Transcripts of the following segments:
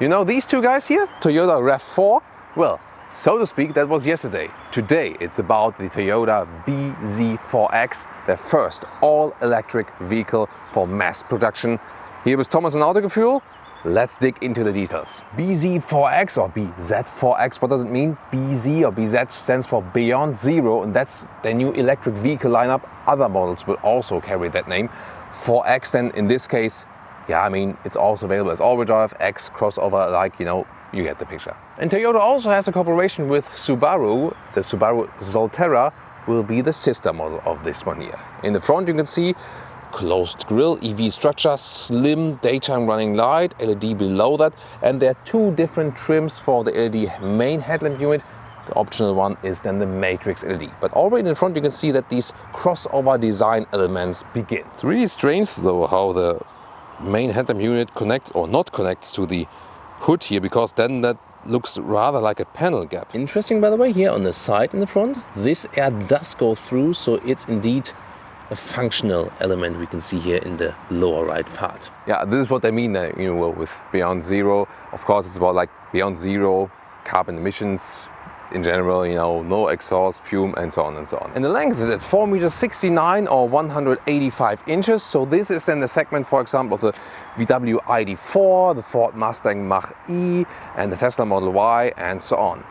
You know these two guys here, Toyota RAV4? Well, so to speak, that was yesterday. Today it's about the Toyota bZ4X, their first all-electric vehicle for mass production. Here with Thomas and Autogefühl. Let's dig into the details. bZ4X or bZ4X, what does it mean? BZ or BZ stands for Beyond Zero, and that's their new electric vehicle lineup. Other models will also carry that name. 4X then in this case, yeah, I mean, it's also available as all-wheel drive, X crossover, like, you know, you get the picture. And Toyota also has a cooperation with Subaru. The Subaru Solterra will be the sister model of this one here. In the front you can see closed grille, EV structure, slim daytime running light, LED below that, and there are two different trims for the LED main headlamp unit. The optional one is then the Matrix LED. But already in front you can see that these crossover design elements begin. It's really strange though how the main headlamp unit connects or not connects to the hood here, because then that looks rather like a panel gap. Interesting, by the way, here on the side in the front, this air does go through, so it's indeed a functional element we can see here in the lower right part. Yeah, this is what I mean, you know, with Beyond Zero. Of course, it's about like Beyond Zero, carbon emissions in general, you know, no exhaust, fume, and so on and so on. And the length is at 4.69 meters or 185 inches. So this is then the segment, for example, of the VW ID.4, the Ford Mustang Mach-E, and the Tesla Model Y, and so on.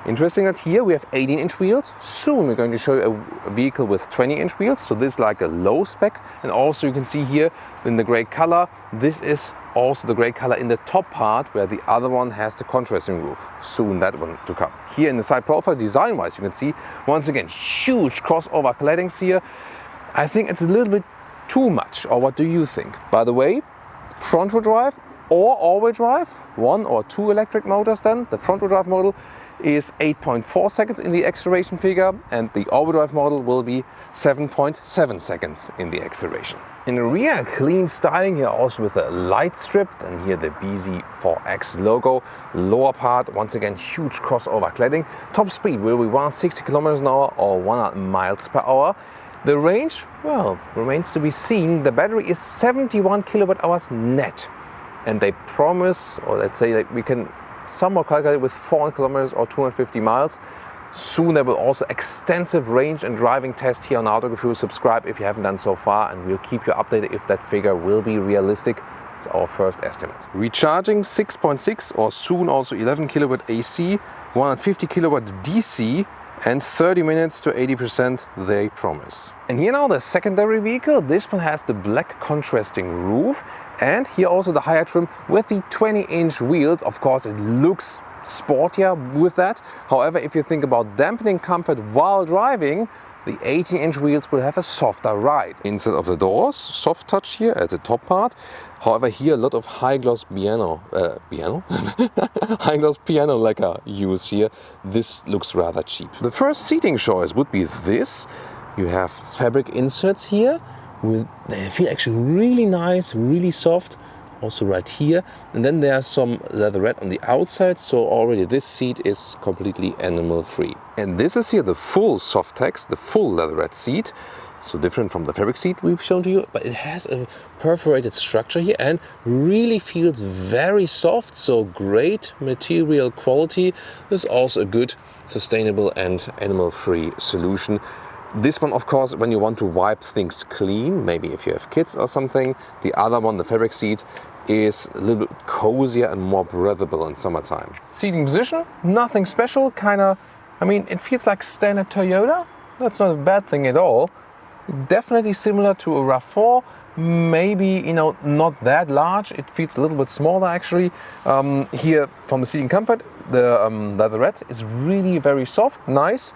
Interesting that here we have 18-inch wheels. Soon we're going to show you a vehicle with 20-inch wheels. So this is like a low spec. And also you can see here in the gray color, this is also the gray color in the top part, where the other one has the contrasting roof. Soon that one to come. Here in the side profile, design-wise, you can see once again huge crossover claddings here. I think it's a little bit too much, or what do you think? By the way, front-wheel drive or all-wheel drive, one or two electric motors then. The front-wheel drive model is 8.4 seconds in the acceleration figure, and the all-wheel drive model will be 7.7 seconds in the acceleration. In the rear, clean styling here also with a light strip, then here the bZ4X logo. Lower part, once again, huge crossover cladding. Top speed will be 160 kilometers an hour or 100 miles per hour. The range, well, remains to be seen. The battery is 71 kilowatt hours net, and they promise, or let's say that we can somewhat calculate with 400 kilometers or 250 miles. Soon there will also extensive range and driving test here on Autogefühl. Subscribe if you haven't done so far, and we'll keep you updated if that figure will be realistic. It's our first estimate. Recharging 6.6 or soon also 11 kilowatt AC, 150 kilowatt DC, and 30 minutes to 80% they promise. And here now the secondary vehicle. This one has the black contrasting roof, and here also the higher trim with the 20-inch wheels. Of course it looks sportier with that. However, if you think about dampening comfort while driving, the 18-inch wheels will have a softer ride. Instead of the doors, soft touch here at the top part. However, here a lot of high-gloss high-gloss piano lacquer used here. This looks rather cheap. The first seating choice would be this. You have fabric inserts here. They feel actually really nice, really soft. Also right here, and then there's some leatherette on the outside, so already this seat is completely animal free. And this is here the full SofTex, the full leatherette seat, so different from the fabric seat we've shown to you, but it has a perforated structure here and really feels very soft, so great material quality. There's also a good sustainable and animal free solution. This one, of course, when you want to wipe things clean, maybe if you have kids or something. The other one, the fabric seat, is a little bit cozier and more breathable in summertime. Seating position, nothing special, I mean, it feels like standard Toyota. That's not a bad thing at all. Definitely similar to a RAV4, maybe, you know, not that large. It feels a little bit smaller actually. Here from the seating comfort, the leatherette is really very soft, nice.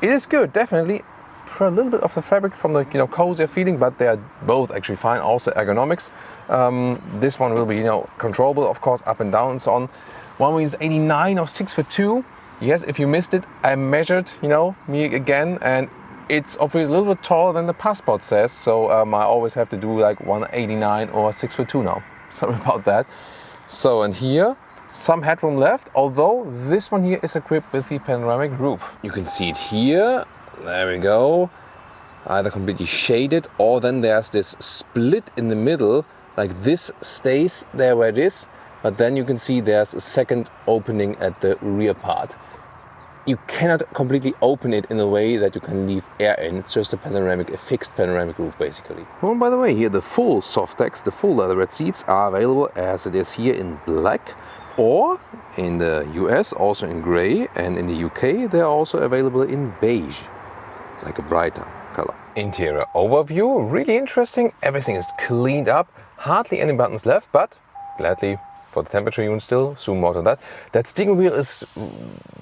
It is good, definitely. For a little bit of the fabric from the, you know, cozier feeling, but they are both actually fine. Also ergonomics. This one will be, you know, controllable, of course, up and down and so on. One wheel is 89 or 6'2". Yes, if you missed it, I measured, you know, me again, and it's obviously a little bit taller than the passport says. So I always have to do like 189 or 6'2" now. Sorry about that. So, and here, some headroom left, although this one here is equipped with the panoramic roof. You can see it here. There we go. Either completely shaded, or then there's this split in the middle, like this stays there where it is, but then you can see there's a second opening at the rear part. You cannot completely open it in a way that you can leave air in. It's just a fixed panoramic roof basically. Oh, by the way, here the full SofTex, the full leatherette seats are available as it is here in black, or in the US also in grey, and in the UK they're also available in beige, like a brighter color. Interior overview, really interesting. Everything is cleaned up, hardly any buttons left, but gladly for the temperature unit still, soon more to that. That steering wheel is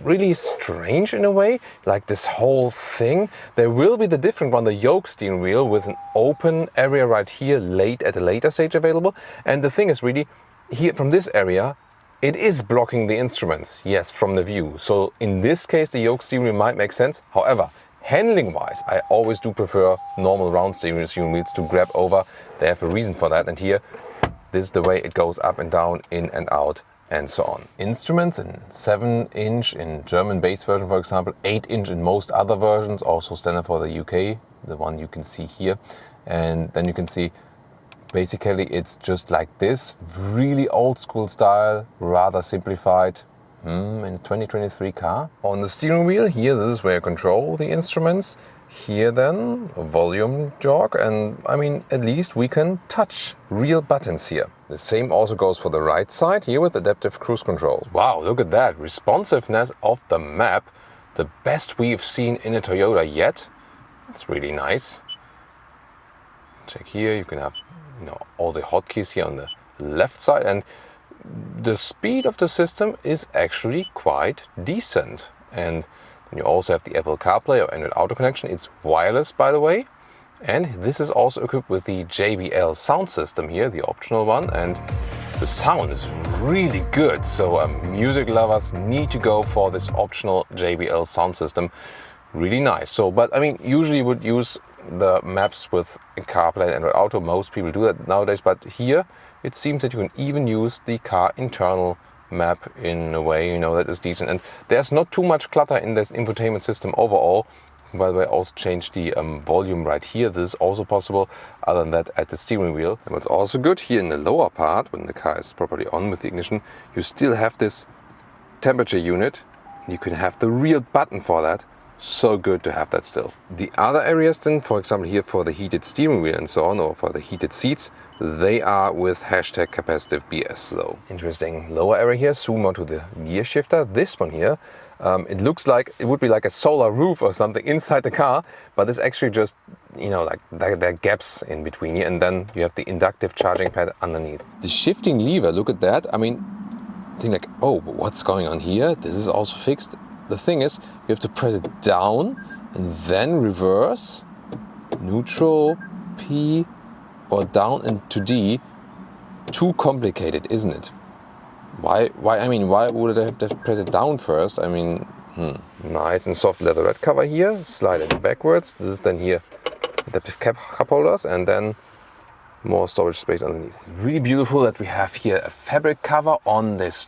really strange in a way, like this whole thing. There will be the different one, the yoke steering wheel with an open area right here, at a later stage available. And the thing is really, here from this area, it is blocking the instruments, yes, from the view. So in this case, the yoke steering wheel might make sense. However, handling wise, I always do prefer normal round steering wheels to grab over. They have a reason for that. And here, this is the way it goes up and down, in and out, and so on. Instruments in 7-inch in German base version, for example, 8-inch in most other versions, also standard for the UK, the one you can see here. And then you can see, basically it's just like this, really old school style, rather simplified in a 2023 car. On the steering wheel here, this is where you control the instruments. Here then, a volume jog, and I mean, at least we can touch real buttons here. The same also goes for the right side here with adaptive cruise control. Wow, look at that, responsiveness of the map, the best we've seen in a Toyota yet. That's really nice. Check here, you can have all the hotkeys here on the left side, and the speed of the system is actually quite decent. And then you also have the Apple CarPlay or Android Auto connection. It's wireless, by the way. And this is also equipped with the JBL sound system here, the optional one. And the sound is really good. So music lovers need to go for this optional JBL sound system. Really nice. So, but I mean, usually you would use the maps with CarPlay and Android Auto. Most people do that nowadays. But here, it seems that you can even use the car internal map in a way, that is decent. And there's not too much clutter in this infotainment system overall. By the way, I also changed the volume right here. This is also possible. Other than that, at the steering wheel. And what's also good here in the lower part, when the car is properly on with the ignition, you still have this temperature unit. You can have the real button for that. So good to have that still. The other areas then, for example here for the heated steering wheel and so on, or for the heated seats, they are with #capacitive BS though. Interesting lower area here, zoom on to the gear shifter. This one here, it looks like it would be like a solar roof or something inside the car, but it's actually just, like there are gaps in between here, and then you have the inductive charging pad underneath. The shifting lever, look at that. I mean, think like, oh, what's going on here? This is also fixed. The thing is, you have to press it down and then reverse, neutral, P, or down into D. Too complicated, isn't it? Why would I have to press it down first? I mean, nice and soft leatherette cover here, slide it backwards. This is then here, adaptive cup holders, and then more storage space underneath. Really beautiful that we have here a fabric cover on this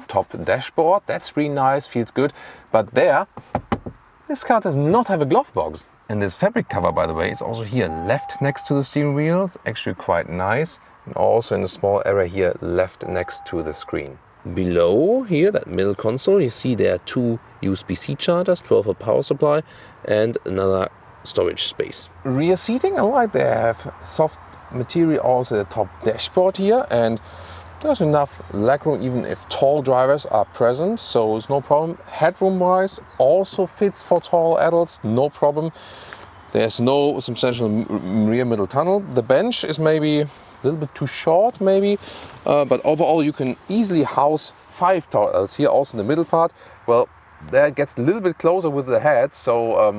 top dashboard. That's really nice, feels good. But this car does not have a glove box. And this fabric cover, by the way, is also here left next to the steering wheel. It's actually quite nice. And also in a small area here left next to the screen. Below here, that middle console, you see there are two USB-C chargers, 12-volt power supply, and another storage space. Rear seating, I like they have soft material also at the top dashboard here, and there's enough legroom even if tall drivers are present, so it's no problem. Headroom wise also fits for tall adults, no problem. There's no substantial rear middle tunnel. The bench is maybe a little bit too short maybe, but overall you can easily house 5 tall adults here also in the middle part. Well, that gets a little bit closer with the head, so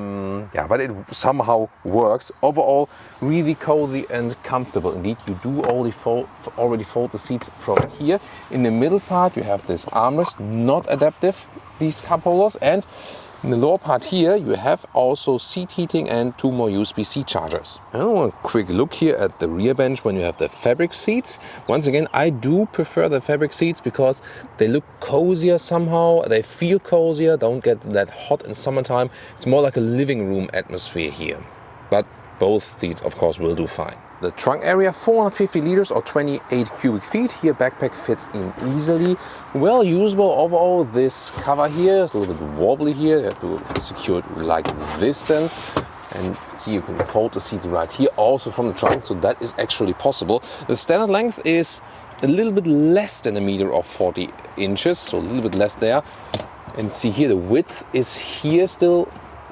yeah, but it somehow works. Overall, really cozy and comfortable. Indeed, you do already fold the seats from here. In the middle part, you have this armrest, not adaptive, these cup holders, and in the lower part here, you have also seat heating and 2 more USB-C chargers. And a quick look here at the rear bench when you have the fabric seats. Once again, I do prefer the fabric seats because they look cozier somehow. They feel cozier, don't get that hot in summertime. It's more like a living room atmosphere here. But both seats, of course, will do fine. the trunk area, 450 liters or 28 cubic feet. Here backpack fits in easily. Well usable overall. This cover here is a little bit wobbly here. You have to secure it like this then. And see, you can fold the seats right here also from the trunk, so that is actually possible. The standard length is a little bit less than 1.40 meters, so a little bit less there. And see here, the width is here still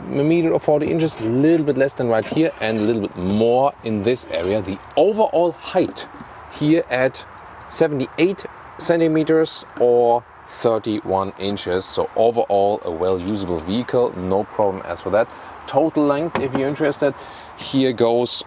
1.40 meters, a little bit less than right here, and a little bit more in this area. The overall height here at 78 centimeters or 31 inches. So overall a well usable vehicle, no problem as for that. Total length, if you're interested, here goes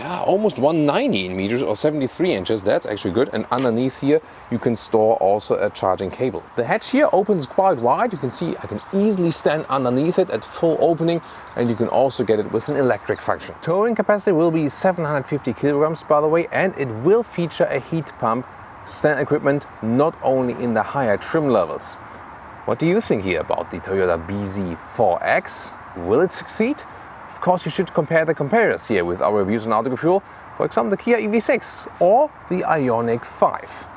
almost 190 meters or 73 inches. That's actually good. And underneath here you can store also a charging cable. The hatch here opens quite wide. You can see I can easily stand underneath it at full opening, and you can also get it with an electric function. Towing capacity will be 750 kilograms, by the way, and it will feature a heat pump, standard equipment, not only in the higher trim levels. What do you think here about the Toyota bZ4X? Will it succeed? Of course, you should compare the competitors here with our reviews on Autogefühl, for example the Kia EV6 or the Ioniq 5.